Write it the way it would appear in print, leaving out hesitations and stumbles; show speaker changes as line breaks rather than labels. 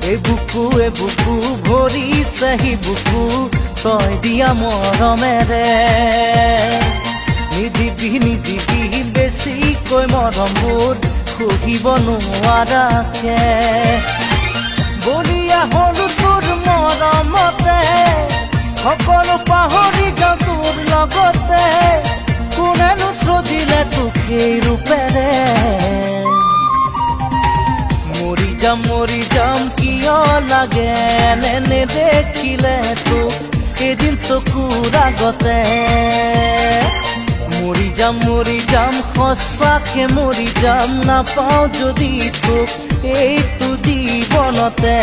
এ বুকু ভৰিছে সি বুকু তই দিয়া মৰমেৰে নিদিবি বেছিকৈ মৰমবোৰ সহিব নোৱাৰাকে বলিয়া হলো তোৰ মৰমতে সকলো পাহৰি যাওঁ তোৰ লগতে কোনেনো চজিলে তোক সেই ৰূপেৰে মৰি যাম কিয় লাগে এনে নেদেখিলে তোক এদিন চকুৰ আগতে মৰি যাম সঁচাকে মৰি যাম নাপাওঁ যদি তোক এইটো জীৱনতে